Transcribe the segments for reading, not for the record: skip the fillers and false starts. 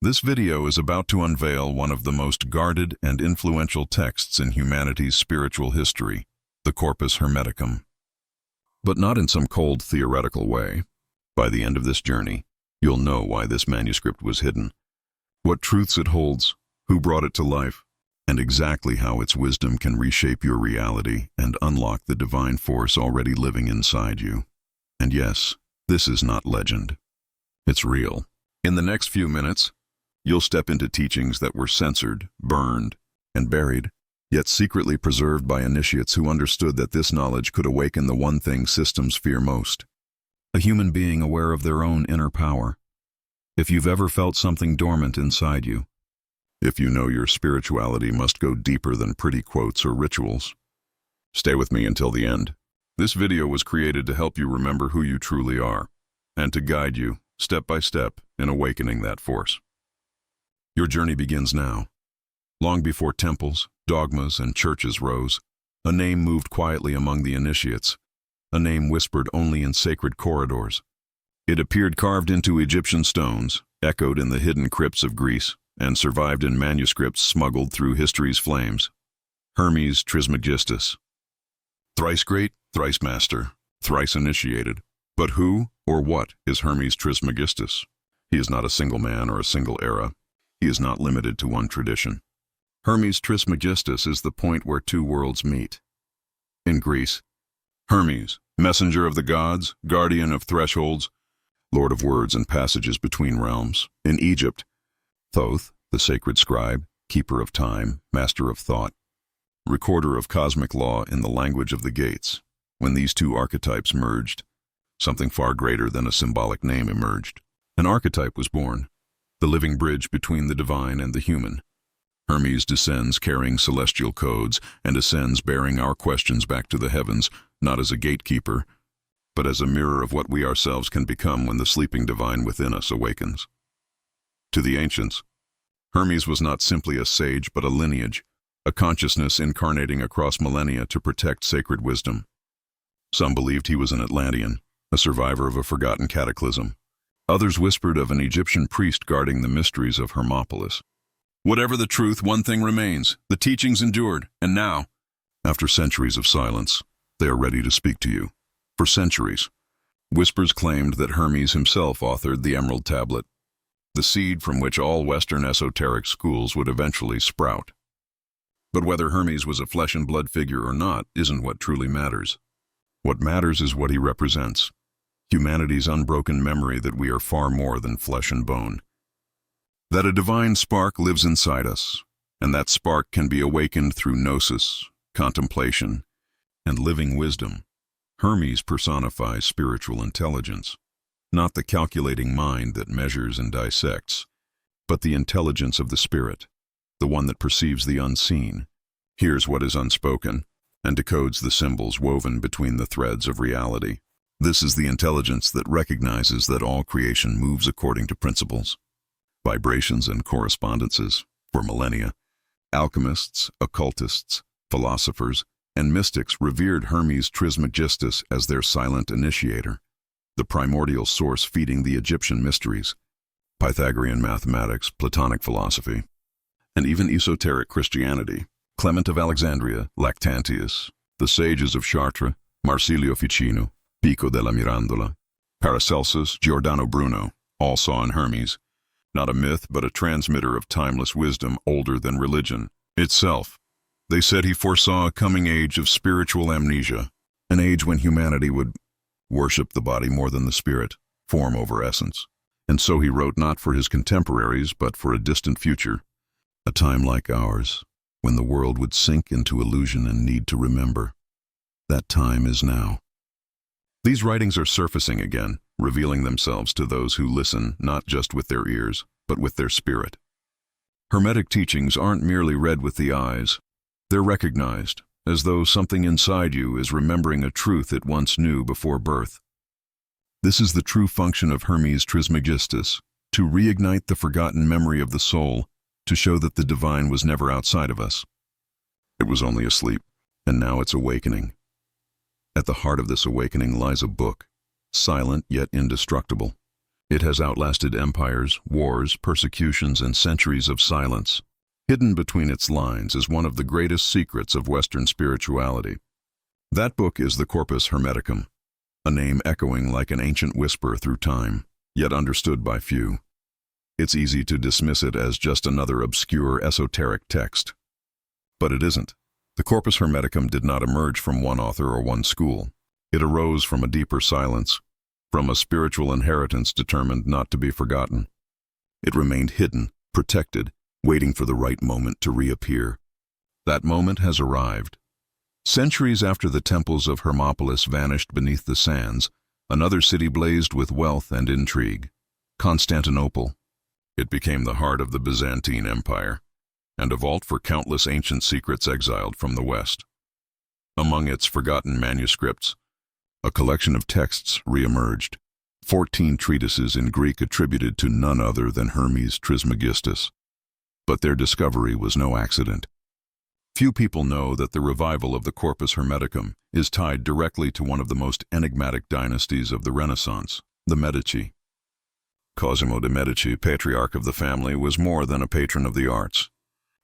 This video is about to unveil one of the most guarded and influential texts in humanity's spiritual history, the Corpus Hermeticum. But not in some cold theoretical way. By the end of this journey, you'll know why this manuscript was hidden, what truths it holds, who brought it to life, and exactly how its wisdom can reshape your reality and unlock the divine force already living inside you. And yes, this is not legend. It's real. In the next few minutes, you'll step into teachings that were censored, burned, and buried, yet secretly preserved by initiates who understood that this knowledge could awaken the one thing systems fear most: a human being aware of their own inner power. If you've ever felt something dormant inside you, if you know your spirituality must go deeper than pretty quotes or rituals, stay with me until the end. This video was created to help you remember who you truly are, and to guide you, step by step, in awakening that force. Your journey begins now. Long before temples, dogmas, and churches rose, a name moved quietly among the initiates, a name whispered only in sacred corridors. It appeared carved into Egyptian stones, echoed in the hidden crypts of Greece, and survived in manuscripts smuggled through history's flames. Hermes Trismegistus. Thrice great, thrice master, thrice initiated. But who or what is Hermes Trismegistus? He is not a single man or a single era. He is not limited to one tradition. Hermes Trismegistus is the point where two worlds meet. In Greece, Hermes, messenger of the gods, guardian of thresholds, lord of words and passages between realms. In Egypt, Thoth, the sacred scribe, keeper of time, master of thought, recorder of cosmic law in the language of the gates. When these two archetypes merged, something far greater than a symbolic name emerged. An archetype was born, the living bridge between the divine and the human. Hermes descends carrying celestial codes and ascends bearing our questions back to the heavens, not as a gatekeeper, but as a mirror of what we ourselves can become when the sleeping divine within us awakens. To the ancients, Hermes was not simply a sage but a lineage, a consciousness incarnating across millennia to protect sacred wisdom. Some believed he was an Atlantean, a survivor of a forgotten cataclysm. Others whispered of an Egyptian priest guarding the mysteries of Hermopolis. Whatever the truth, one thing remains: the teachings endured, and now, after centuries of silence, they are ready to speak to you. For centuries, whispers claimed that Hermes himself authored the Emerald Tablet, the seed from which all Western esoteric schools would eventually sprout. But whether Hermes was a flesh and blood figure or not isn't what truly matters. What matters is what he represents: humanity's unbroken memory that we are far more than flesh and bone. That a divine spark lives inside us, and that spark can be awakened through gnosis, contemplation, and living wisdom. Hermes personifies spiritual intelligence, not the calculating mind that measures and dissects, but the intelligence of the spirit, the one that perceives the unseen, hears what is unspoken, and decodes the symbols woven between the threads of reality. This is the intelligence that recognizes that all creation moves according to principles, vibrations, and correspondences. For millennia, alchemists, occultists, philosophers, and mystics revered Hermes Trismegistus as their silent initiator, the primordial source feeding the Egyptian mysteries, Pythagorean mathematics, Platonic philosophy, and even esoteric Christianity. Clement of Alexandria, Lactantius, the sages of Chartres, Marsilio Ficino, Pico della Mirandola, Paracelsus, Giordano Bruno, all saw in Hermes not a myth but a transmitter of timeless wisdom older than religion itself. They said he foresaw a coming age of spiritual amnesia, an age when humanity would worship the body more than the spirit, form over essence. And so he wrote not for his contemporaries but for a distant future, a time like ours, when the world would sink into illusion and need to remember. That time is now. These writings are surfacing again, revealing themselves to those who listen not just with their ears, but with their spirit. Hermetic teachings aren't merely read with the eyes. They're recognized, as though something inside you is remembering a truth it once knew before birth. This is the true function of Hermes Trismegistus, to reignite the forgotten memory of the soul, to show that the divine was never outside of us. It was only asleep, and now it's awakening. At the heart of this awakening lies a book, silent yet indestructible, It has outlasted empires, wars, persecutions, and centuries of silence. Hidden between its lines is one of the greatest secrets of Western spirituality. That book is the Corpus Hermeticum, a name echoing like an ancient whisper through time, yet understood by few. It's easy to dismiss it as just another obscure esoteric text. But it isn't. The Corpus Hermeticum did not emerge from one author or one school. It arose from a deeper silence, from a spiritual inheritance determined not to be forgotten. It remained hidden, protected, waiting for the right moment to reappear. That moment has arrived. Centuries after the temples of Hermopolis vanished beneath the sands, another city blazed with wealth and intrigue, Constantinople. It became the heart of the Byzantine Empire, and a vault for countless ancient secrets exiled from the West. Among its forgotten manuscripts, a collection of texts re-emerged, 14 treatises in Greek attributed to none other than Hermes Trismegistus. But their discovery was no accident. Few people know that the revival of the Corpus Hermeticum is tied directly to one of the most enigmatic dynasties of the Renaissance, the Medici. Cosimo de' Medici, patriarch of the family, was more than a patron of the arts.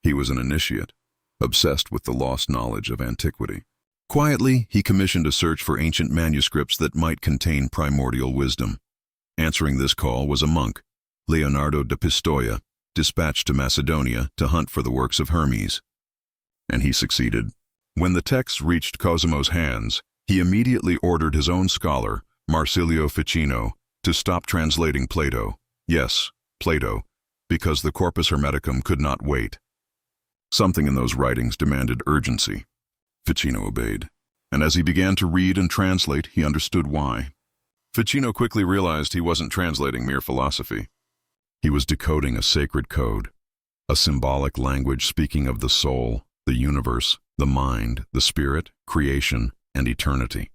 He was an initiate, obsessed with the lost knowledge of antiquity. Quietly, he commissioned a search for ancient manuscripts that might contain primordial wisdom. Answering this call was a monk, Leonardo da Pistoia, dispatched to Macedonia to hunt for the works of Hermes. And he succeeded. When the texts reached Cosimo's hands, he immediately ordered his own scholar, Marsilio Ficino, to stop translating Plato. Yes, Plato, because the Corpus Hermeticum could not wait. Something in those writings demanded urgency. Ficino obeyed, and as he began to read and translate, he understood why. Ficino quickly realized he wasn't translating mere philosophy. He was decoding a sacred code, a symbolic language speaking of the soul, the universe, the mind, the spirit, creation, and eternity.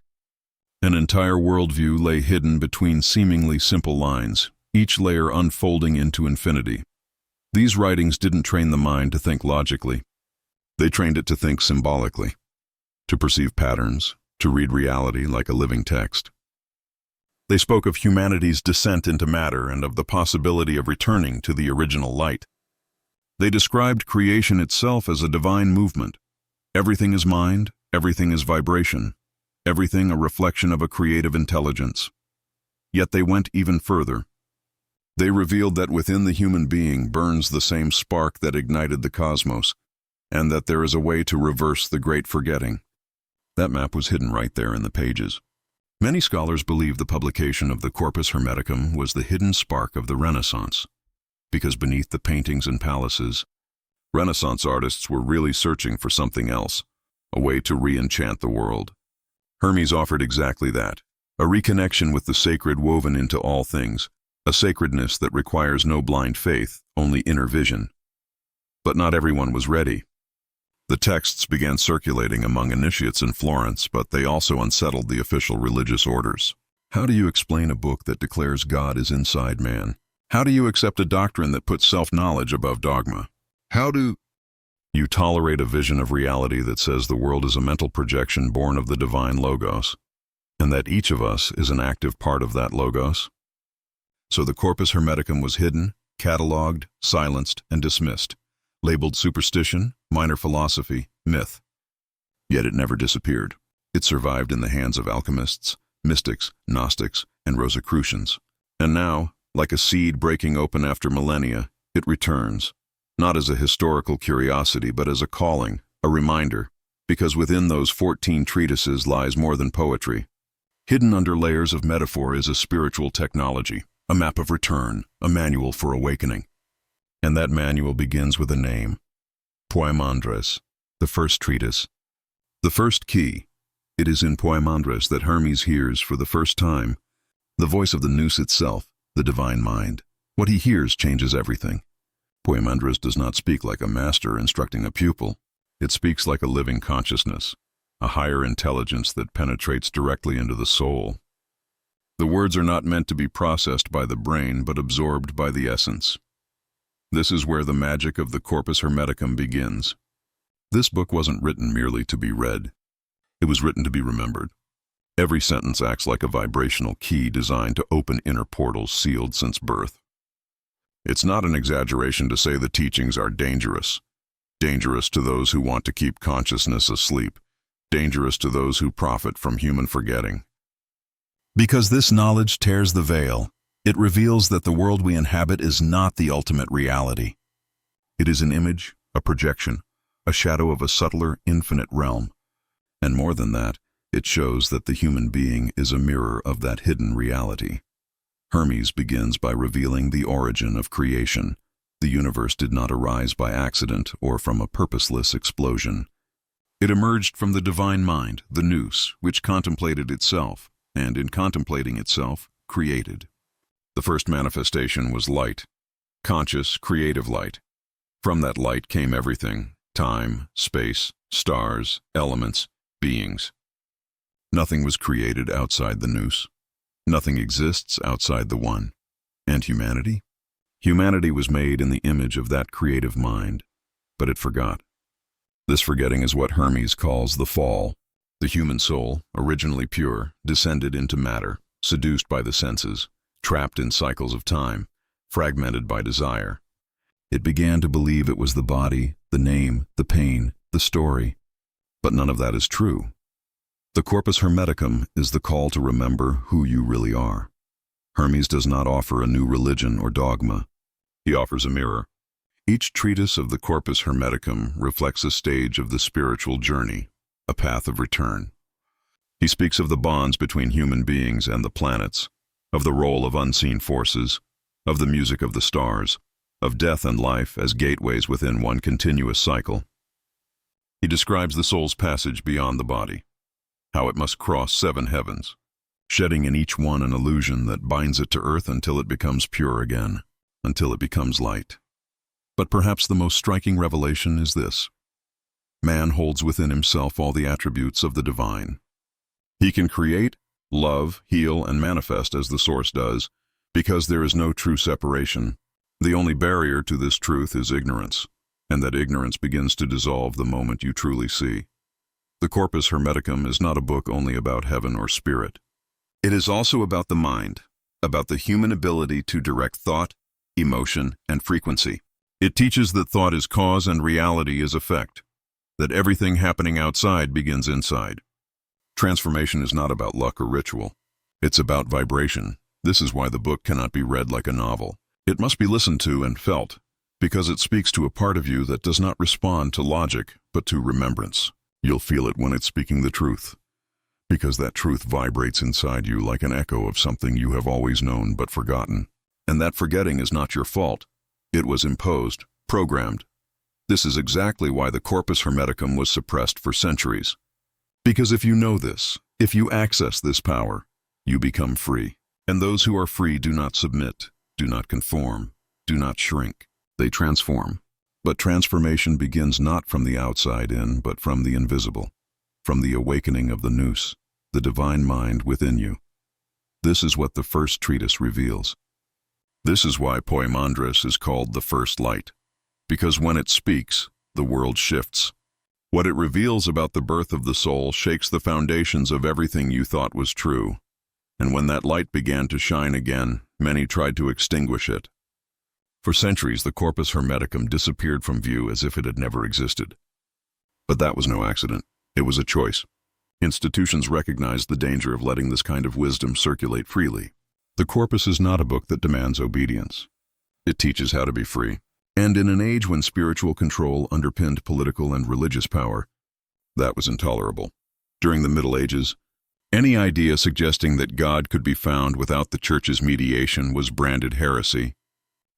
An entire worldview lay hidden between seemingly simple lines, each layer unfolding into infinity. These writings didn't train the mind to think logically. They trained it to think symbolically, to perceive patterns, to read reality like a living text. They spoke of humanity's descent into matter and of the possibility of returning to the original light. They described creation itself as a divine movement. Everything is mind, everything is vibration, everything a reflection of a creative intelligence. Yet they went even further. They revealed that within the human being burns the same spark that ignited the cosmos, and that there is a way to reverse the great forgetting. That map was hidden right there in the pages. Many scholars believe the publication of the Corpus Hermeticum was the hidden spark of the Renaissance, because beneath the paintings and palaces, Renaissance artists were really searching for something else, a way to re-enchant the world. Hermes offered exactly that, a reconnection with the sacred woven into all things, a sacredness that requires no blind faith, only inner vision. But not everyone was ready. The texts began circulating among initiates in Florence, but they also unsettled the official religious orders. How do you explain a book that declares God is inside man? How do you accept a doctrine that puts self-knowledge above dogma? How do you tolerate a vision of reality that says the world is a mental projection born of the divine Logos, and that each of us is an active part of that Logos? So the Corpus Hermeticum was hidden, catalogued, silenced, and dismissed, labeled superstition, minor philosophy, myth. Yet it never disappeared. It survived in the hands of alchemists, mystics, Gnostics, and Rosicrucians. And now, like a seed breaking open after millennia, it returns, not as a historical curiosity, but as a calling, a reminder, because within those 14 treatises lies more than poetry. Hidden under layers of metaphor is a spiritual technology, a map of return, a manual for awakening. And that manual begins with a name, Poimandres, the first treatise. The first key. It is in Poimandres that Hermes hears for the first time the voice of the nous itself, the divine mind. What he hears changes everything. Poimandres does not speak like a master instructing a pupil. It speaks like a living consciousness, a higher intelligence that penetrates directly into the soul. The words are not meant to be processed by the brain, but absorbed by the essence. This is where the magic of the Corpus Hermeticum begins. This book wasn't written merely to be read. It was written to be remembered. Every sentence acts like a vibrational key designed to open inner portals sealed since birth. It's not an exaggeration to say the teachings are dangerous. Dangerous to those who want to keep consciousness asleep. Dangerous to those who profit from human forgetting. Because this knowledge tears the veil, it reveals that the world we inhabit is not the ultimate reality. It is an image, a projection, a shadow of a subtler, infinite realm. And more than that, it shows that the human being is a mirror of that hidden reality. Hermes begins by revealing the origin of creation. The universe did not arise by accident or from a purposeless explosion. It emerged from the divine mind, the nous, which contemplated itself, and in contemplating itself, created. The first manifestation was light, conscious, creative light. From that light came everything: time, space, stars, elements, beings. Nothing was created outside the nous. Nothing exists outside the one. And humanity? Humanity was made in the image of that creative mind, but it forgot. This forgetting is what Hermes calls the fall. The human soul, originally pure, descended into matter, seduced by the senses, trapped in cycles of time, fragmented by desire. It began to believe it was the body, the name, the pain, the story. But none of that is true. The Corpus Hermeticum is the call to remember who you really are. Hermes does not offer a new religion or dogma. He offers a mirror. Each treatise of the Corpus Hermeticum reflects a stage of the spiritual journey, a path of return. He speaks of the bonds between human beings and the planets, of the role of unseen forces, of the music of the stars, of death and life as gateways within one continuous cycle. He describes the soul's passage beyond the body, how it must cross 7 heavens, shedding in each one an illusion that binds it to earth until it becomes pure again, until it becomes light. But perhaps the most striking revelation is this: man holds within himself all the attributes of the divine. He can create, love, heal, and manifest as the source does, because there is no true separation. The only barrier to this truth is ignorance, and that ignorance begins to dissolve the moment you truly see. The Corpus Hermeticum is not a book only about heaven or spirit. It is also about the mind, about the human ability to direct thought, emotion, and frequency. It teaches that thought is cause and reality is effect, that everything happening outside begins inside. Transformation is not about luck or ritual. It's about vibration. This is why the book cannot be read like a novel. It must be listened to and felt, because it speaks to a part of you that does not respond to logic, but to remembrance. You'll feel it when it's speaking the truth, because that truth vibrates inside you like an echo of something you have always known but forgotten. And that forgetting is not your fault. It was imposed, programmed. This is exactly why the Corpus Hermeticum was suppressed for centuries. Because if you know this, if you access this power, you become free. And those who are free do not submit, do not conform, do not shrink. They transform. But transformation begins not from the outside in, but from the invisible, from the awakening of the nous, the divine mind within you. This is what the first treatise reveals. This is why Poimandres is called the first light, because when it speaks, the world shifts. What it reveals about the birth of the soul shakes the foundations of everything you thought was true. And when that light began to shine again, many tried to extinguish it. For centuries, the Corpus Hermeticum disappeared from view as if it had never existed. But that was no accident. It was a choice. Institutions recognized the danger of letting this kind of wisdom circulate freely. The Corpus is not a book that demands obedience. It teaches how to be free. And in an age when spiritual control underpinned political and religious power, that was intolerable. During the Middle Ages, any idea suggesting that God could be found without the Church's mediation was branded heresy.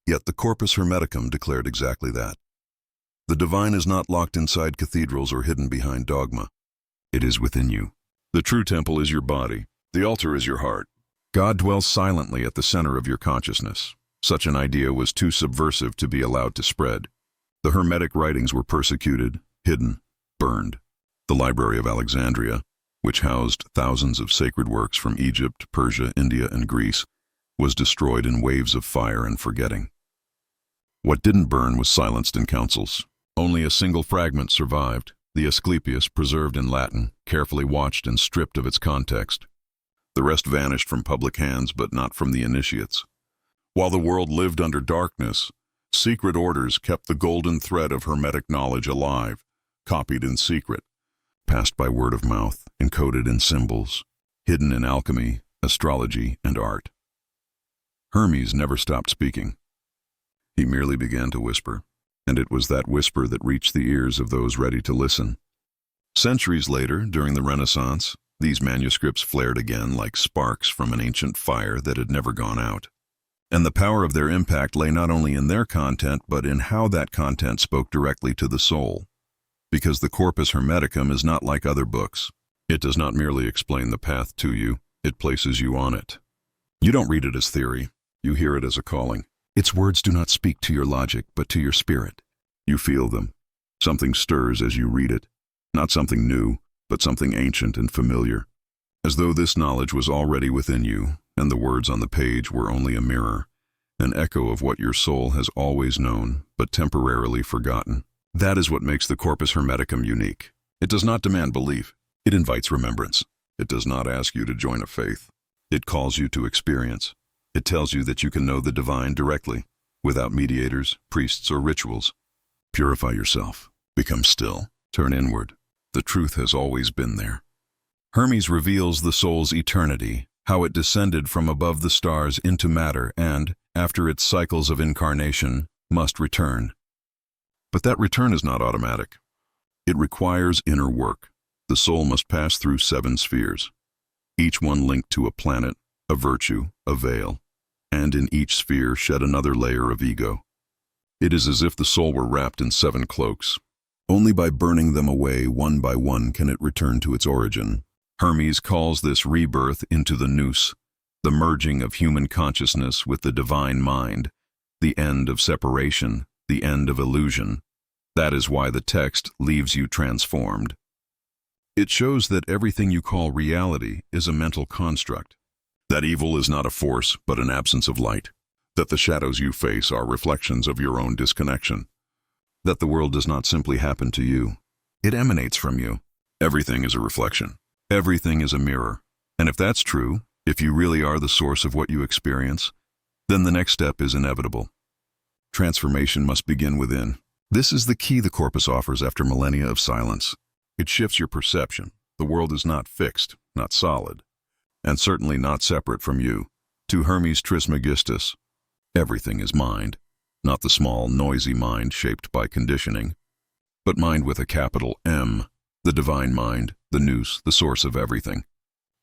Yet the Corpus Hermeticum declared exactly that. The divine is not locked inside cathedrals or hidden behind dogma. It is within you. The true temple is your body. The altar is your heart. God dwells silently at the center of your consciousness. Such an idea was too subversive to be allowed to spread. The Hermetic writings were persecuted, hidden, burned. The Library of Alexandria, which housed thousands of sacred works from Egypt, Persia, India, and Greece, was destroyed in waves of fire and forgetting. What didn't burn was silenced in councils. Only a single fragment survived, the Asclepius, preserved in Latin, carefully watched and stripped of its context. The rest vanished from public hands, but not from the initiates. While the world lived under darkness, secret orders kept the golden thread of Hermetic knowledge alive, copied in secret, passed by word of mouth, encoded in symbols, hidden in alchemy, astrology, and art. Hermes never stopped speaking. He merely began to whisper, and it was that whisper that reached the ears of those ready to listen. Centuries later, during the Renaissance, these manuscripts flared again like sparks from an ancient fire that had never gone out. And the power of their impact lay not only in their content, but in how that content spoke directly to the soul. Because the Corpus Hermeticum is not like other books. It does not merely explain the path to you, it places you on it. You don't read it as theory, you hear it as a calling. Its words do not speak to your logic, but to your spirit. You feel them. Something stirs as you read it. Not something new, but something ancient and familiar. As though this knowledge was already within you, and the words on the page were only a mirror, an echo of what your soul has always known, but temporarily forgotten. That is what makes the Corpus Hermeticum unique. It does not demand belief. It invites remembrance. It does not ask you to join a faith. It calls you to experience. It tells you that you can know the divine directly, without mediators, priests, or rituals. Purify yourself. Become still. Turn inward. The truth has always been there. Hermes reveals the soul's eternity, how it descended from above the stars into matter and, after its cycles of incarnation, must return. But that return is not automatic. It requires inner work. The soul must pass through 7 spheres, each one linked to a planet, a virtue, a veil, and in each sphere shed another layer of ego. It is as if the soul were wrapped in 7 cloaks. Only by burning them away one by one can it return to its origin. Hermes calls this rebirth into the nous, the merging of human consciousness with the divine mind, the end of separation, the end of illusion. That is why the text leaves you transformed. It shows that everything you call reality is a mental construct. That evil is not a force, but an absence of light. That the shadows you face are reflections of your own disconnection. That the world does not simply happen to you. It emanates from you. Everything is a reflection. Everything is a mirror. And if that's true, if you really are the source of what you experience, then the next step is inevitable. Transformation must begin within. This is the key the Corpus offers after millennia of silence. It shifts your perception. The world is not fixed, not solid, and certainly not separate from you. To Hermes Trismegistus, everything is mind, not the small, noisy mind shaped by conditioning, but mind with a capital M, the divine mind, the nous, the source of everything.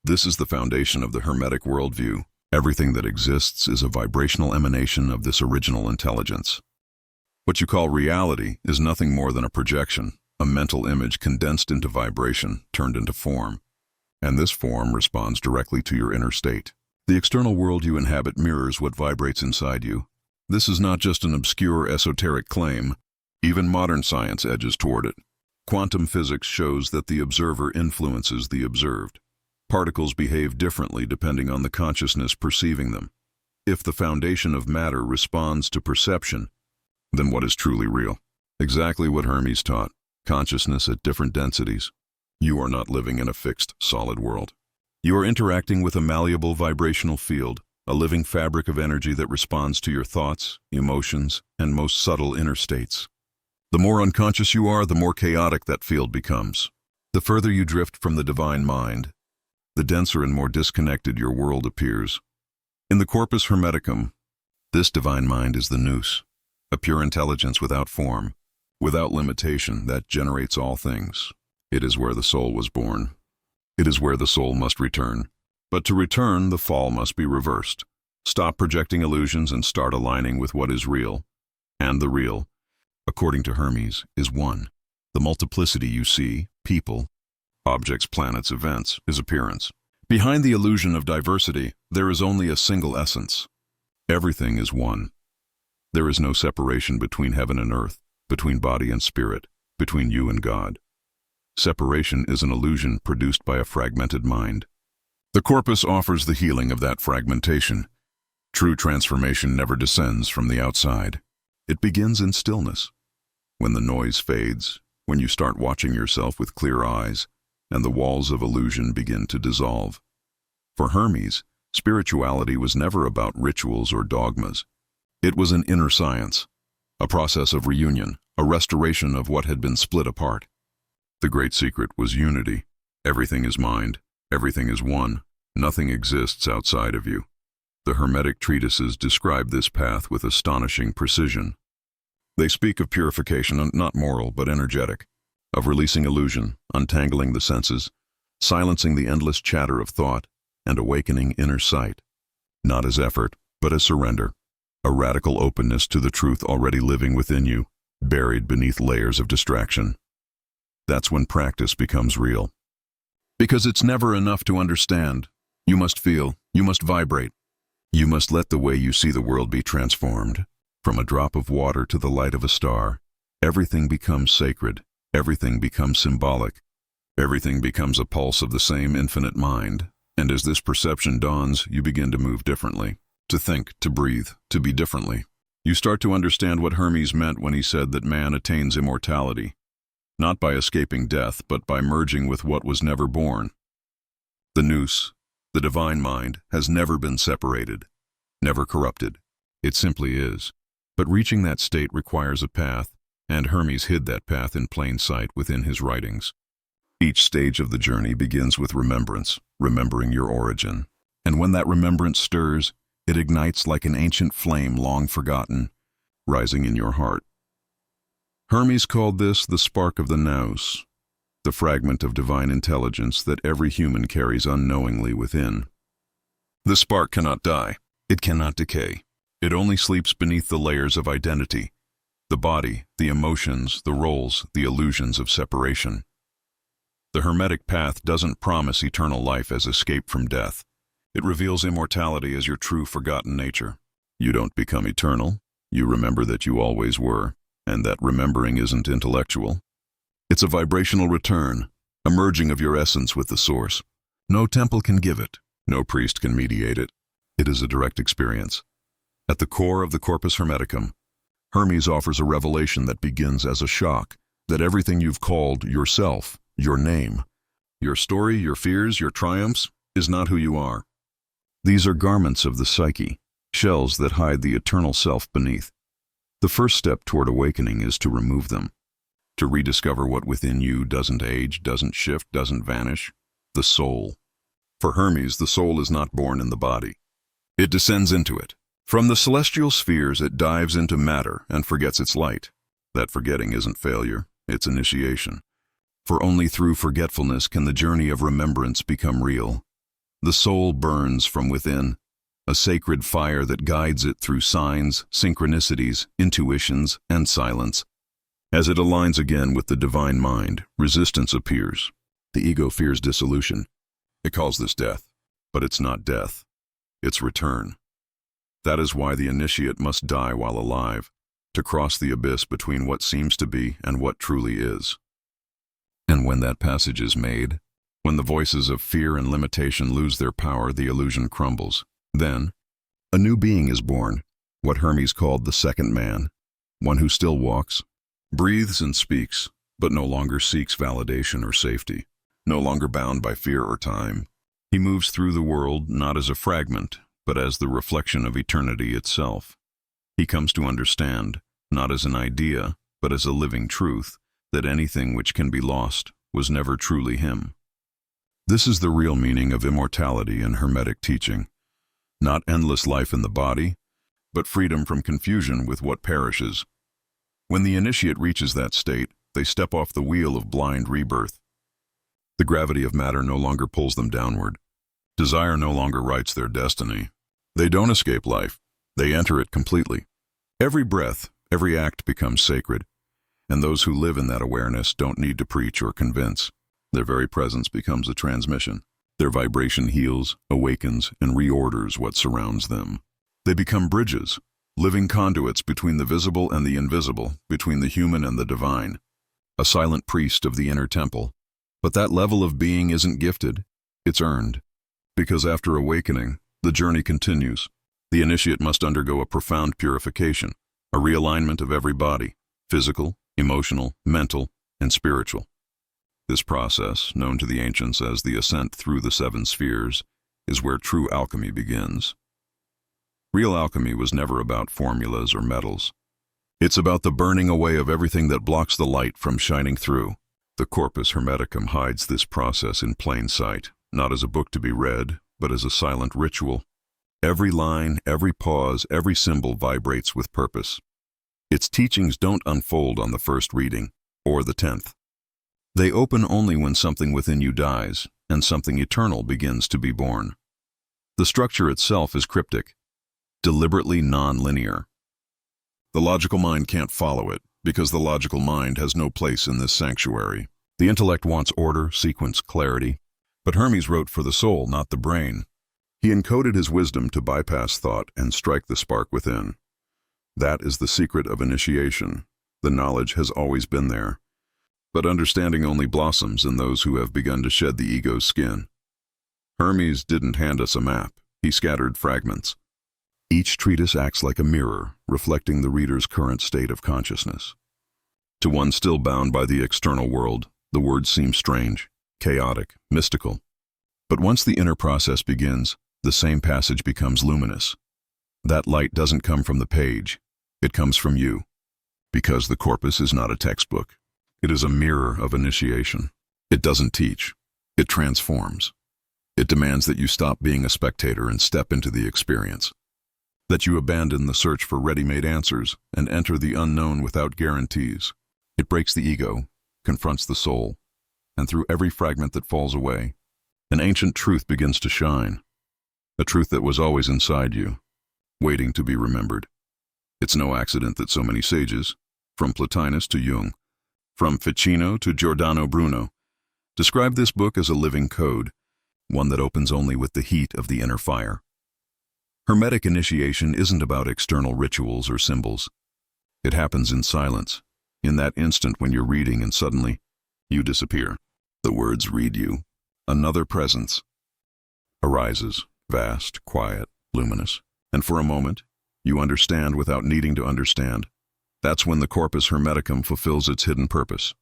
This is the foundation of the Hermetic worldview. Everything that exists is a vibrational emanation of this original intelligence. What you call reality is nothing more than a projection, a mental image condensed into vibration, turned into form. And this form responds directly to your inner state. The external world you inhabit mirrors what vibrates inside you. This is not just an obscure esoteric claim. Even modern science edges toward it. Quantum physics shows that the observer influences the observed. Particles behave differently depending on the consciousness perceiving them. If the foundation of matter responds to perception, then what is truly real? Exactly what Hermes taught. Consciousness at different densities. You are not living in a fixed, solid world. You are interacting with a malleable vibrational field, a living fabric of energy that responds to your thoughts, emotions, and most subtle inner states. The more unconscious you are, the more chaotic that field becomes. The further you drift from the divine mind, the denser and more disconnected your world appears. In the Corpus Hermeticum, this divine mind is the nous, a pure intelligence without form, without limitation that generates all things. It is where the soul was born. It is where the soul must return. But to return, the fall must be reversed. Stop projecting illusions and start aligning with what is real. And the real, according to Hermes, is one. The multiplicity you see, people, objects, planets, events, is appearance. Behind the illusion of diversity, there is only a single essence. Everything is one. There is no separation between heaven and earth, between body and spirit, between you and God. Separation is an illusion produced by a fragmented mind. The Corpus offers the healing of that fragmentation. True transformation never descends from the outside. It begins in stillness. When the noise fades, when you start watching yourself with clear eyes, and the walls of illusion begin to dissolve. For Hermes, spirituality was never about rituals or dogmas. It was an inner science, a process of reunion, a restoration of what had been split apart. The great secret was unity. Everything is mind, everything is one, nothing exists outside of you. The Hermetic treatises describe this path with astonishing precision. They speak of purification, not moral but energetic, of releasing illusion, untangling the senses, silencing the endless chatter of thought, and awakening inner sight, not as effort, but as surrender, a radical openness to the truth already living within you, buried beneath layers of distraction. That's when practice becomes real. Because it's never enough to understand. You must feel, you must vibrate. You must let the way you see the world be transformed. From a drop of water to the light of a star, everything becomes sacred, everything becomes symbolic, everything becomes a pulse of the same infinite mind. And as this perception dawns, you begin to move differently, to think, to breathe, to be differently. You start to understand what Hermes meant when he said that man attains immortality, not by escaping death, but by merging with what was never born. The nous, the divine mind, has never been separated, never corrupted. It simply is. But reaching that state requires a path, and Hermes hid that path in plain sight within his writings. Each stage of the journey begins with remembrance, remembering your origin. And when that remembrance stirs, it ignites like an ancient flame long forgotten, rising in your heart. Hermes called this the spark of the nous, the fragment of divine intelligence that every human carries unknowingly within. The spark cannot die. It cannot decay. It only sleeps beneath the layers of identity, the body, the emotions, the roles, the illusions of separation. The Hermetic path doesn't promise eternal life as escape from death. It reveals immortality as your true forgotten nature. You don't become eternal. You remember that you always were, and that remembering isn't intellectual. It's a vibrational return, a merging of your essence with the source. No temple can give it. No priest can mediate it. It is a direct experience. At the core of the Corpus Hermeticum, Hermes offers a revelation that begins as a shock, that everything you've called yourself, your name, your story, your fears, your triumphs, is not who you are. These are garments of the psyche, shells that hide the eternal self beneath. The first step toward awakening is to remove them, to rediscover what within you doesn't age, doesn't shift, doesn't vanish, the soul. For Hermes, the soul is not born in the body. It descends into it. From the celestial spheres, it dives into matter and forgets its light. That forgetting isn't failure, it's initiation. For only through forgetfulness can the journey of remembrance become real. The soul burns from within, a sacred fire that guides it through signs, synchronicities, intuitions, and silence. As it aligns again with the divine mind, resistance appears. The ego fears dissolution. It calls this death, but it's not death. It's return. That is why the initiate must die while alive, to cross the abyss between what seems to be and what truly is. And when that passage is made, when the voices of fear and limitation lose their power, the illusion crumbles. Then, a new being is born, what Hermes called the second man, one who still walks, breathes and speaks, but no longer seeks validation or safety, no longer bound by fear or time. He moves through the world not as a fragment, but as the reflection of eternity itself. He comes to understand, not as an idea, but as a living truth, that anything which can be lost was never truly him. This is the real meaning of immortality in Hermetic teaching. Not endless life in the body, but freedom from confusion with what perishes. When the initiate reaches that state, they step off the wheel of blind rebirth. The gravity of matter no longer pulls them downward. Desire no longer writes their destiny. They don't escape life. They enter it completely. Every breath, every act becomes sacred. And those who live in that awareness don't need to preach or convince. Their very presence becomes a transmission. Their vibration heals, awakens, and reorders what surrounds them. They become bridges, living conduits between the visible and the invisible, between the human and the divine. A silent priest of the inner temple. But that level of being isn't gifted, it's earned. Because after awakening, the journey continues. The initiate must undergo a profound purification, a realignment of every body, physical, emotional, mental, and spiritual. This process, known to the ancients as the ascent through the seven spheres, is where true alchemy begins. Real alchemy was never about formulas or metals. It's about the burning away of everything that blocks the light from shining through. The Corpus Hermeticum hides this process in plain sight, not as a book to be read, but as a silent ritual. Every line, every pause, every symbol vibrates with purpose. Its teachings don't unfold on the first reading, or the 10th. They open only when something within you dies, and something eternal begins to be born. The structure itself is cryptic, deliberately non-linear. The logical mind can't follow it, because the logical mind has no place in this sanctuary. The intellect wants order, sequence, clarity, but Hermes wrote for the soul, not the brain. He encoded his wisdom to bypass thought and strike the spark within. That is the secret of initiation. The knowledge has always been there, but understanding only blossoms in those who have begun to shed the ego's skin. Hermes didn't hand us a map, he scattered fragments. Each treatise acts like a mirror, reflecting the reader's current state of consciousness. To one still bound by the external world, the words seem strange, chaotic, mystical. But once the inner process begins, the same passage becomes luminous. That light doesn't come from the page, it comes from you. Because the corpus is not a textbook. It is a mirror of initiation. It doesn't teach, it transforms. It demands that you stop being a spectator and step into the experience. That you abandon the search for ready-made answers and enter the unknown without guarantees. It breaks the ego, confronts the soul, and through every fragment that falls away, an ancient truth begins to shine. A truth that was always inside you, waiting to be remembered. It's no accident that so many sages, from Plotinus to Jung, from Ficino to Giordano Bruno, describe this book as a living code, one that opens only with the heat of the inner fire. Hermetic initiation isn't about external rituals or symbols. It happens in silence, in that instant when you're reading and suddenly, you disappear. The words read you. Another presence arises, vast, quiet, luminous, and for a moment, you understand without needing to understand. That's when the Corpus Hermeticum fulfills its hidden purpose.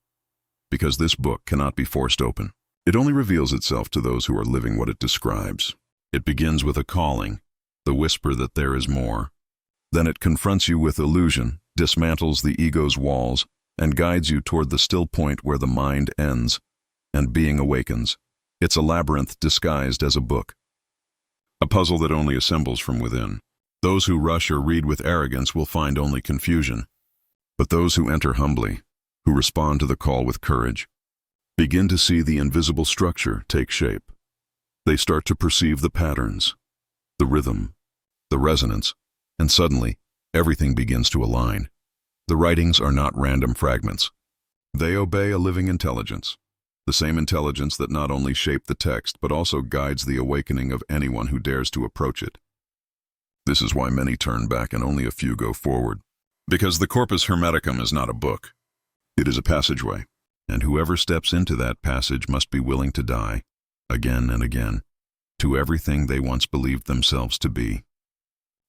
Because this book cannot be forced open. It only reveals itself to those who are living what it describes. It begins with a calling, the whisper that there is more. Then it confronts you with illusion, dismantles the ego's walls, and guides you toward the still point where the mind ends and being awakens. It's a labyrinth disguised as a book. A puzzle that only assembles from within. Those who rush or read with arrogance will find only confusion. But those who enter humbly, who respond to the call with courage, begin to see the invisible structure take shape. They start to perceive the patterns, the rhythm, the resonance, and suddenly, everything begins to align. The writings are not random fragments. They obey a living intelligence, the same intelligence that not only shaped the text but also guides the awakening of anyone who dares to approach it. This is why many turn back and only a few go forward. Because the Corpus Hermeticum is not a book. It is a passageway, and whoever steps into that passage must be willing to die, again and again, to everything they once believed themselves to be.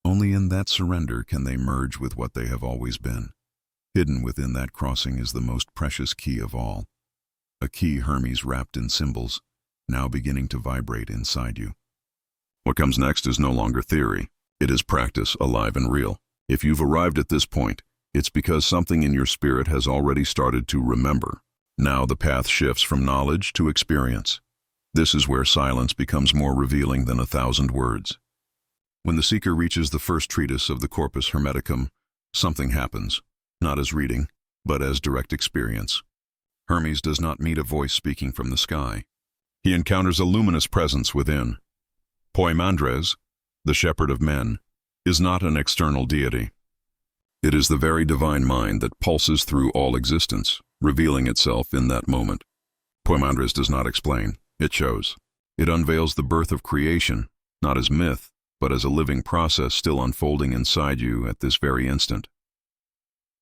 Only in that surrender can they merge with what they have always been. Hidden within that crossing is the most precious key of all. A key Hermes wrapped in symbols, now beginning to vibrate inside you. What comes next is no longer theory. It is practice, alive and real. If you've arrived at this point, it's because something in your spirit has already started to remember. Now the path shifts from knowledge to experience. This is where silence becomes more revealing than 1,000 words. When the seeker reaches the first treatise of the Corpus Hermeticum, something happens, not as reading, but as direct experience. Hermes does not meet a voice speaking from the sky. He encounters a luminous presence within. Poimandres, the shepherd of men, is not an external deity. It is the very divine mind that pulses through all existence, revealing itself in that moment. Poimandres does not explain, it shows. It unveils the birth of creation, not as myth, but as a living process still unfolding inside you at this very instant.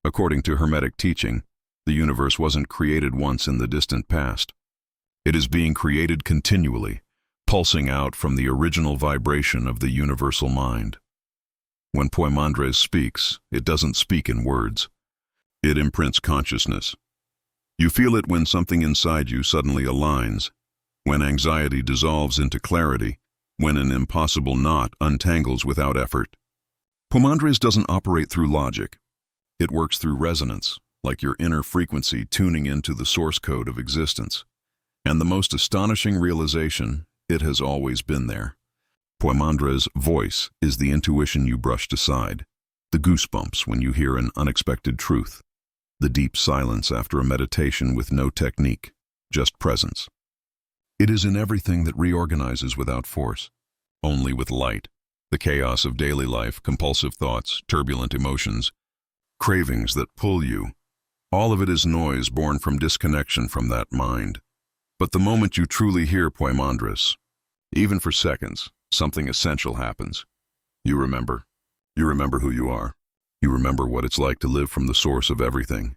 According to Hermetic teaching, the universe wasn't created once in the distant past. It is being created continually, pulsing out from the original vibration of the universal mind. When Poimandres speaks, it doesn't speak in words. It imprints consciousness. You feel it when something inside you suddenly aligns, when anxiety dissolves into clarity, when an impossible knot untangles without effort. Poimandres doesn't operate through logic. It works through resonance, like your inner frequency tuning into the source code of existence. And the most astonishing realization, it has always been there. Poimandres' voice is the intuition you brushed aside, the goosebumps when you hear an unexpected truth, the deep silence after a meditation with no technique, just presence. It is in everything that reorganizes without force, only with light. The chaos of daily life, compulsive thoughts, turbulent emotions, cravings that pull you. All of it is noise born from disconnection from that mind. But the moment you truly hear Poimandres, even for seconds, something essential happens. You remember. You remember who you are. You remember what it's like to live from the source of everything.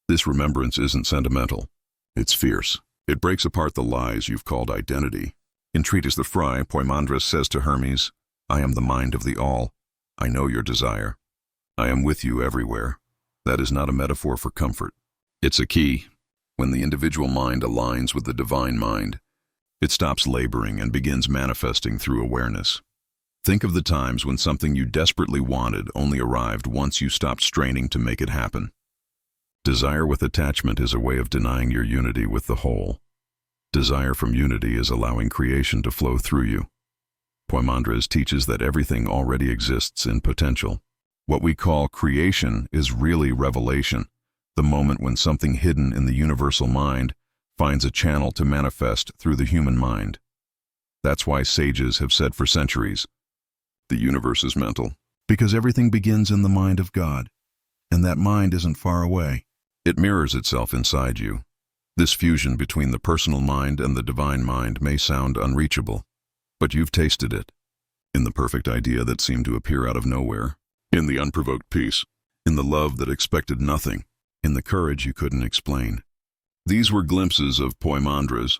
This remembrance isn't sentimental. It's fierce. It breaks apart the lies you've called identity. In Treatise the Fry, Poimandres says to Hermes, I am the mind of the all. I know your desire. I am with you everywhere. That is not a metaphor for comfort. It's a key. When the individual mind aligns with the divine mind, it stops laboring and begins manifesting through awareness. Think of the times when something you desperately wanted only arrived once you stopped straining to make it happen. Desire with attachment is a way of denying your unity with the whole. Desire from unity is allowing creation to flow through you. Poimandres teaches that everything already exists in potential. What we call creation is really revelation, the moment when something hidden in the universal mind finds a channel to manifest through the human mind. That's why sages have said for centuries, the universe is mental, because everything begins in the mind of God, and that mind isn't far away. It mirrors itself inside you. This fusion between the personal mind and the divine mind may sound unreachable, but you've tasted it. In the perfect idea that seemed to appear out of nowhere, in the unprovoked peace, in the love that expected nothing, in the courage you couldn't explain. These were glimpses of Poimandres,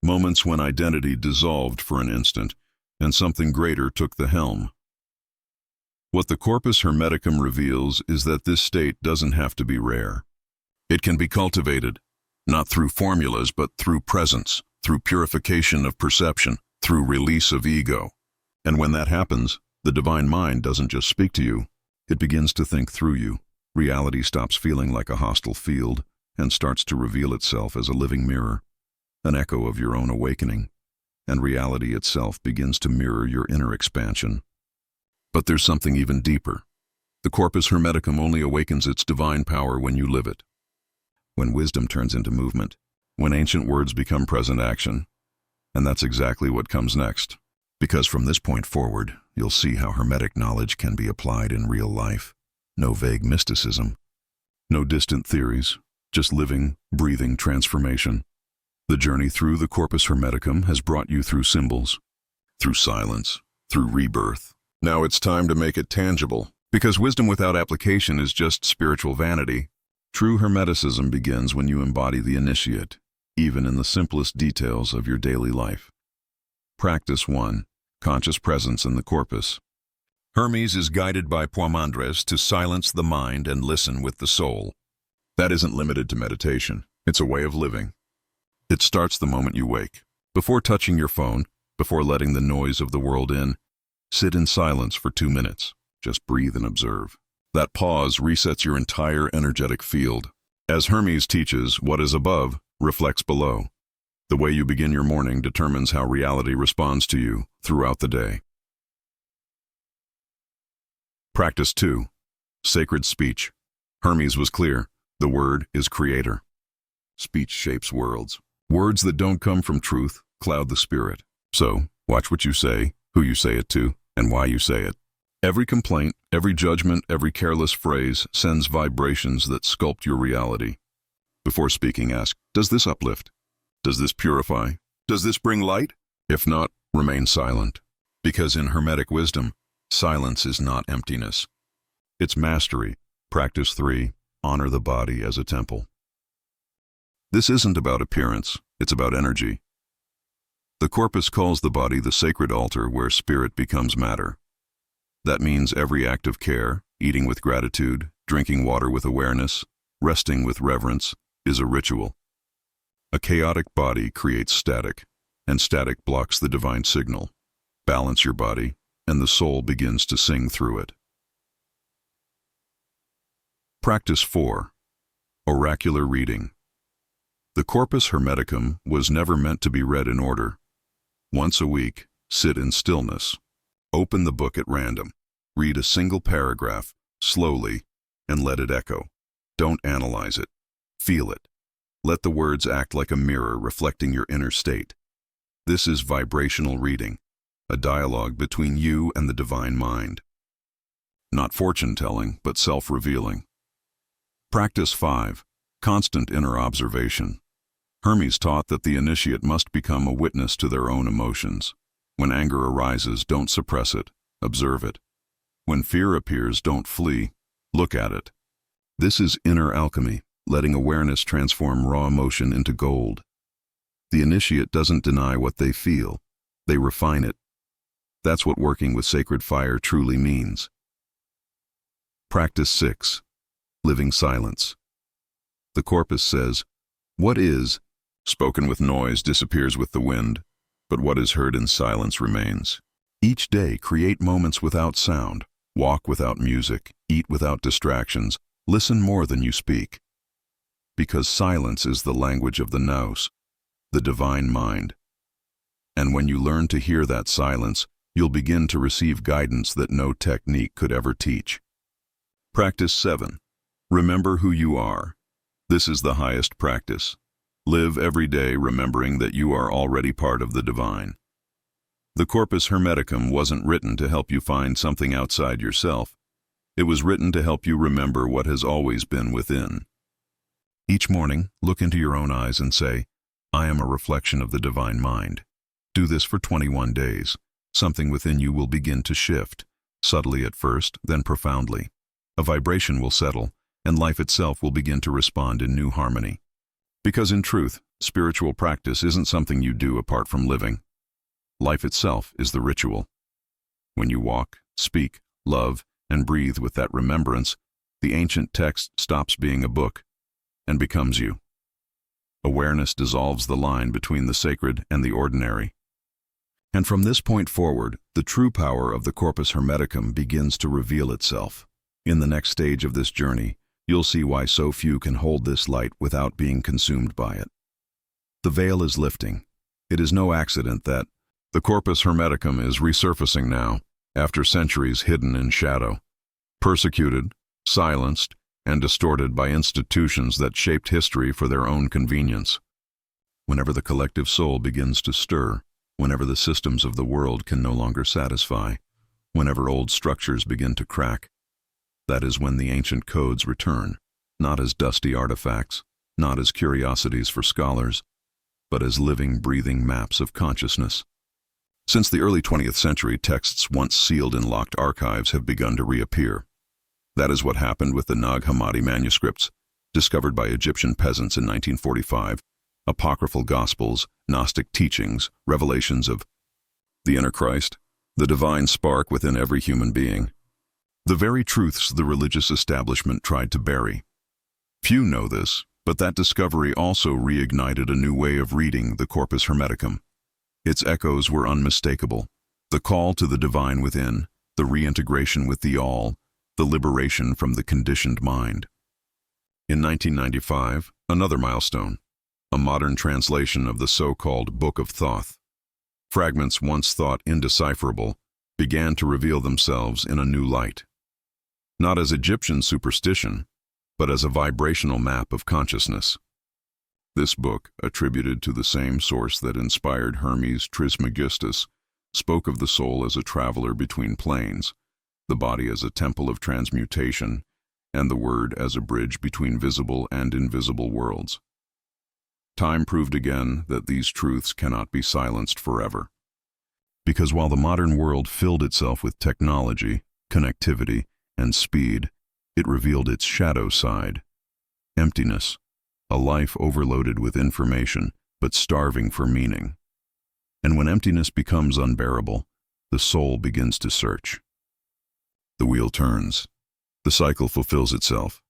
moments when identity dissolved for an instant, and something greater took the helm. What the Corpus Hermeticum reveals is that this state doesn't have to be rare. It can be cultivated, not through formulas, but through presence, through purification of perception, through release of ego. And when that happens, the divine mind doesn't just speak to you, it begins to think through you. Reality stops feeling like a hostile field and starts to reveal itself as a living mirror, an echo of your own awakening, and reality itself begins to mirror your inner expansion. But there's something even deeper. The Corpus Hermeticum only awakens its divine power when you live it. When wisdom turns into movement, when ancient words become present action. And that's exactly what comes next. Because from this point forward, you'll see how Hermetic knowledge can be applied in real life. No vague mysticism, no distant theories, just living, breathing transformation. The journey through the Corpus Hermeticum has brought you through symbols, through silence, through rebirth. Now it's time to make it tangible, because wisdom without application is just spiritual vanity. True Hermeticism begins when you embody the initiate, even in the simplest details of your daily life. Practice 1. Conscious presence in the corpus. Hermes is guided by Poimandres to silence the mind and listen with the soul. That isn't limited to meditation. It's a way of living. It starts the moment you wake. Before touching your phone, before letting the noise of the world in, sit in silence for 2 minutes. Just breathe and observe. That pause resets your entire energetic field. As Hermes teaches, what is above reflects below. The way you begin your morning determines how reality responds to you throughout the day. Practice 2. Sacred speech. Hermes was clear. The word is creator. Speech shapes worlds. Words that don't come from truth cloud the spirit. So, watch what you say, who you say it to, and why you say it. Every complaint, every judgment, every careless phrase sends vibrations that sculpt your reality. Before speaking, ask, does this uplift? Does this purify? Does this bring light? If not, remain silent. Because in Hermetic wisdom, silence is not emptiness. It's mastery. Practice 3. Honor the body as a temple. This isn't about appearance, it's about energy. The corpus calls the body the sacred altar where spirit becomes matter. That means every act of care, eating with gratitude, drinking water with awareness, resting with reverence, is a ritual. A chaotic body creates static, and static blocks the divine signal. Balance your body, and the soul begins to sing through it. Practice 4. Oracular reading. The Corpus Hermeticum was never meant to be read in order. Once a week, sit in stillness. Open the book at random. Read a single paragraph, slowly, and let it echo. Don't analyze it. Feel it. Let the words act like a mirror reflecting your inner state. This is vibrational reading, a dialogue between you and the divine mind. Not fortune-telling, but self-revealing. Practice 5. Constant inner observation. Hermes taught that the initiate must become a witness to their own emotions. When anger arises, don't suppress it, observe it. When fear appears, don't flee, look at it. This is inner alchemy, letting awareness transform raw emotion into gold. The initiate doesn't deny what they feel, they refine it. That's what working with sacred fire truly means. Practice 6. Living silence. The Corpus says, "What is, spoken with noise disappears with the wind, but what is heard in silence remains." Each day create moments without sound, walk without music, eat without distractions, listen more than you speak. Because silence is the language of the nous, the divine mind. And when you learn to hear that silence, you'll begin to receive guidance that no technique could ever teach. Practice 7. Remember who you are. This is the highest practice. Live every day remembering that you are already part of the divine. The Corpus Hermeticum wasn't written to help you find something outside yourself. It was written to help you remember what has always been within. Each morning, look into your own eyes and say, "I am a reflection of the divine mind." Do this for 21 days. Something within you will begin to shift, subtly at first, then profoundly. A vibration will settle, and life itself will begin to respond in new harmony. Because in truth, spiritual practice isn't something you do apart from living. Life itself is the ritual. When you walk, speak, love, and breathe with that remembrance, the ancient text stops being a book and becomes you. Awareness dissolves the line between the sacred and the ordinary. And from this point forward, the true power of the Corpus Hermeticum begins to reveal itself. In the next stage of this journey, you'll see why so few can hold this light without being consumed by it. The veil is lifting. It is no accident that the Corpus Hermeticum is resurfacing now, after centuries hidden in shadow, persecuted, silenced, and distorted by institutions that shaped history for their own convenience. Whenever the collective soul begins to stir, whenever the systems of the world can no longer satisfy, whenever old structures begin to crack, that is when the ancient codes return, not as dusty artifacts, not as curiosities for scholars, but as living, breathing maps of consciousness. Since the early 20th century, texts once sealed in locked archives have begun to reappear. That is what happened with the Nag Hammadi manuscripts, discovered by Egyptian peasants in 1945, apocryphal gospels, Gnostic teachings, revelations of the inner Christ, the divine spark within every human being. The very truths the religious establishment tried to bury. Few know this, but that discovery also reignited a new way of reading the Corpus Hermeticum. Its echoes were unmistakable. The call to the divine within, the reintegration with the all, the liberation from the conditioned mind. In 1995, another milestone, a modern translation of the so-called Book of Thoth. Fragments once thought indecipherable began to reveal themselves in a new light. Not as Egyptian superstition, but as a vibrational map of consciousness. This book, attributed to the same source that inspired Hermes Trismegistus, spoke of the soul as a traveler between planes, the body as a temple of transmutation, and the word as a bridge between visible and invisible worlds. Time proved again that these truths cannot be silenced forever. Because while the modern world filled itself with technology, connectivity, and speed, it revealed its shadow side, emptiness, a life overloaded with information but starving for meaning. And when emptiness becomes unbearable, the soul begins to search. The wheel turns, the cycle fulfills itself,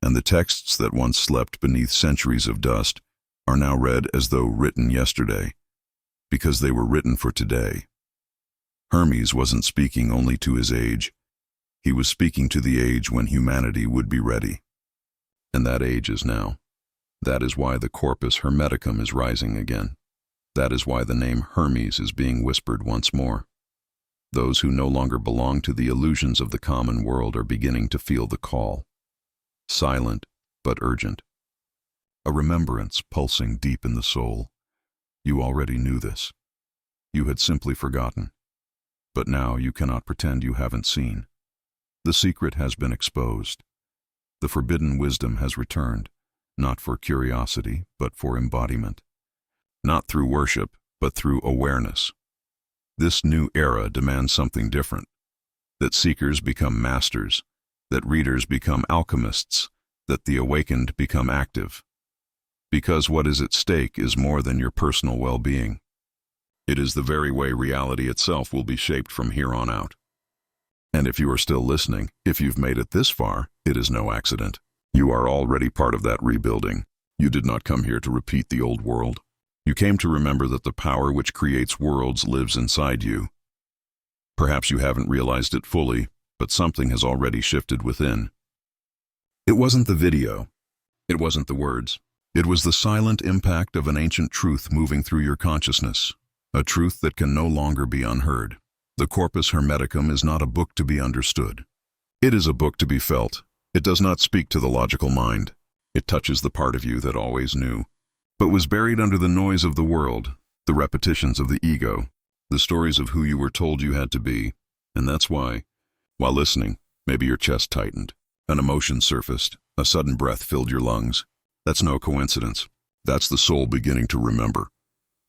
and the texts that once slept beneath centuries of dust are now read as though written yesterday, because they were written for today. Hermes wasn't speaking only to his age. He was speaking to the age when humanity would be ready. And that age is now. That is why the Corpus Hermeticum is rising again. That is why the name Hermes is being whispered once more. Those who no longer belong to the illusions of the common world are beginning to feel the call. Silent, but urgent. A remembrance pulsing deep in the soul. You already knew this. You had simply forgotten. But now you cannot pretend you haven't seen. The secret has been exposed. The forbidden wisdom has returned, not for curiosity, but for embodiment. Not through worship, but through awareness. This new era demands something different. That seekers become masters, that readers become alchemists, that the awakened become active. Because what is at stake is more than your personal well-being. It is the very way reality itself will be shaped from here on out. And if you are still listening, if you've made it this far, it is no accident. You are already part of that rebuilding. You did not come here to repeat the old world. You came to remember that the power which creates worlds lives inside you. Perhaps you haven't realized it fully, but something has already shifted within. It wasn't the video. It wasn't the words. It was the silent impact of an ancient truth moving through your consciousness, a truth that can no longer be unheard. The Corpus Hermeticum is not a book to be understood. It is a book to be felt. It does not speak to the logical mind. It touches the part of you that always knew, but was buried under the noise of the world, the repetitions of the ego, the stories of who you were told you had to be. And that's why, while listening, maybe your chest tightened, an emotion surfaced, a sudden breath filled your lungs. That's no coincidence. That's the soul beginning to remember.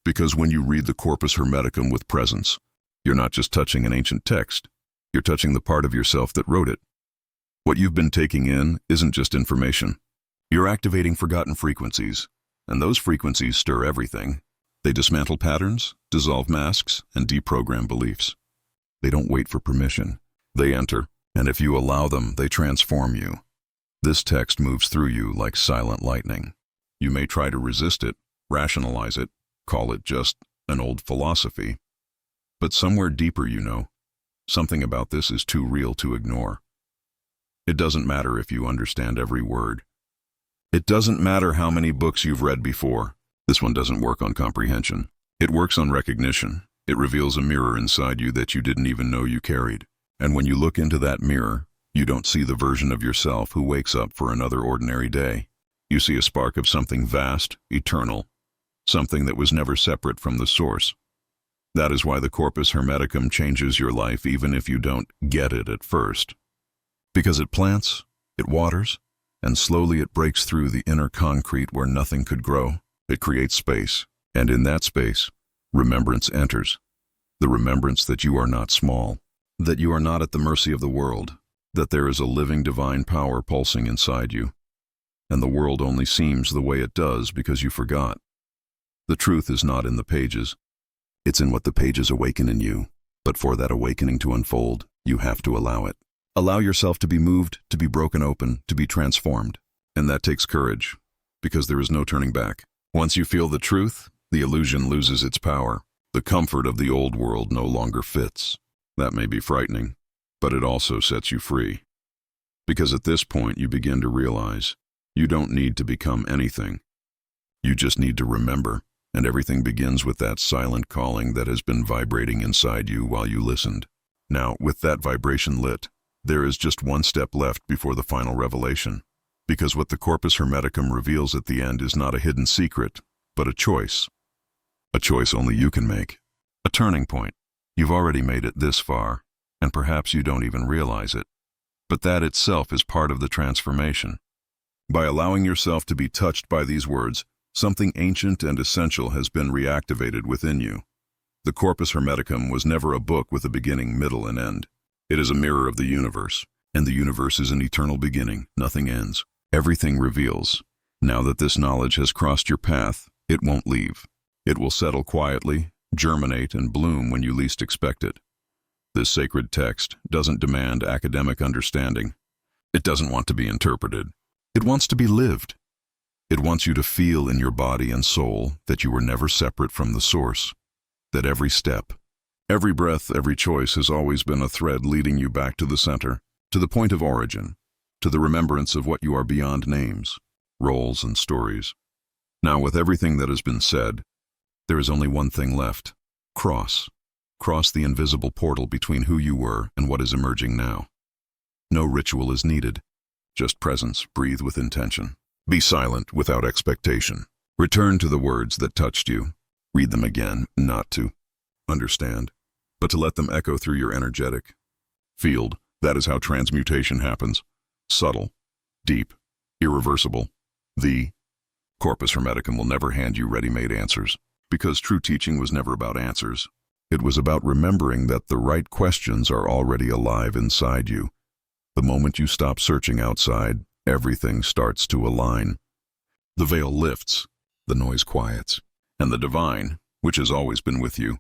Because when you read the Corpus Hermeticum with presence, you're not just touching an ancient text, you're touching the part of yourself that wrote it. What you've been taking in isn't just information. You're activating forgotten frequencies, and those frequencies stir everything. They dismantle patterns, dissolve masks, and deprogram beliefs. They don't wait for permission. They enter, and if you allow them, they transform you. This text moves through you like silent lightning. You may try to resist it, rationalize it, call it just an old philosophy. But somewhere deeper you know, something about this is too real to ignore. It doesn't matter if you understand every word. It doesn't matter how many books you've read before. This one doesn't work on comprehension. It works on recognition. It reveals a mirror inside you that you didn't even know you carried. And when you look into that mirror, you don't see the version of yourself who wakes up for another ordinary day. You see a spark of something vast, eternal, something that was never separate from the source. That is why the Corpus Hermeticum changes your life even if you don't get it at first. Because it plants, it waters, and slowly it breaks through the inner concrete where nothing could grow. It creates space, and in that space, remembrance enters. The remembrance that you are not small, that you are not at the mercy of the world, that there is a living divine power pulsing inside you. And the world only seems the way it does because you forgot. The truth is not in the pages. It's in what the pages awaken in you. But for that awakening to unfold, you have to allow it. Allow yourself to be moved, to be broken open, to be transformed. And that takes courage, because there is no turning back. Once you feel the truth, the illusion loses its power. The comfort of the old world no longer fits. That may be frightening, but it also sets you free. Because at this point you begin to realize you don't need to become anything. You just need to remember. And everything begins with that silent calling that has been vibrating inside you while you listened. Now, with that vibration lit, there is just one step left before the final revelation. Because what the Corpus Hermeticum reveals at the end is not a hidden secret, but a choice. A choice only you can make. A turning point. You've already made it this far, and perhaps you don't even realize it. But that itself is part of the transformation. By allowing yourself to be touched by these words, something ancient and essential has been reactivated within you. The Corpus Hermeticum was never a book with a beginning, middle, and end. It is a mirror of the universe, and the universe is an eternal beginning. Nothing ends. Everything reveals. Now that this knowledge has crossed your path, it won't leave. It will settle quietly, germinate, and bloom when you least expect it. This sacred text doesn't demand academic understanding. It doesn't want to be interpreted. It wants to be lived. It wants you to feel in your body and soul that you were never separate from the source, that every step, every breath, every choice has always been a thread leading you back to the center, to the point of origin, to the remembrance of what you are beyond names, roles, and stories. Now, with everything that has been said, there is only one thing left. Cross. Cross the invisible portal between who you were and what is emerging now. No ritual is needed. Just presence. Breathe with intention. Be silent without expectation. Return to the words that touched you. Read them again, not to understand, but to let them echo through your energetic field. That is how transmutation happens. Subtle, deep, irreversible. The Corpus Hermeticum will never hand you ready-made answers, because true teaching was never about answers. It was about remembering that the right questions are already alive inside you. The moment you stop searching outside, everything starts to align. The veil lifts, the noise quiets, and the divine, which has always been with you,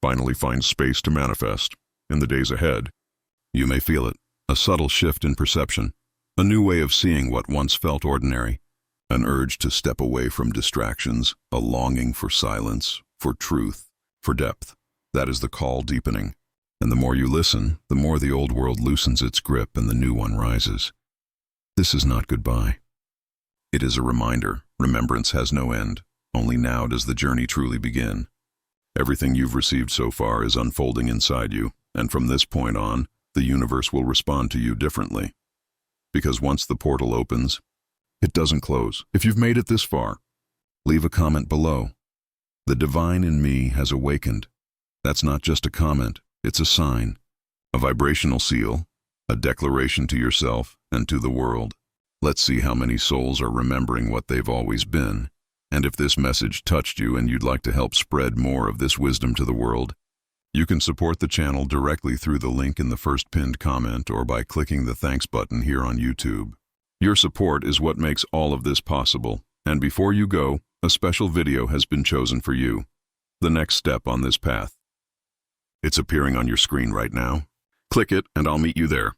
finally finds space to manifest. In the days ahead, you may feel it, a subtle shift in perception, a new way of seeing what once felt ordinary, an urge to step away from distractions, a longing for silence, for truth, for depth. That is the call deepening. And the more you listen, the more the old world loosens its grip and the new one rises. This is not goodbye. It is a reminder. Remembrance has no end. Only now does the journey truly begin. Everything you've received so far is unfolding inside you, and from this point on, the universe will respond to you differently. Because once the portal opens, it doesn't close. If you've made it this far, leave a comment below. The divine in me has awakened. That's not just a comment, it's a sign, a vibrational seal, a declaration to yourself and to the world. Let's see how many souls are remembering what they've always been. And if this message touched you and you'd like to help spread more of this wisdom to the world, you can support the channel directly through the link in the first pinned comment or by clicking the thanks button here on YouTube. Your support is what makes all of this possible. And before you go, a special video has been chosen for you. The next step on this path. It's appearing on your screen right now. Click it and I'll meet you there.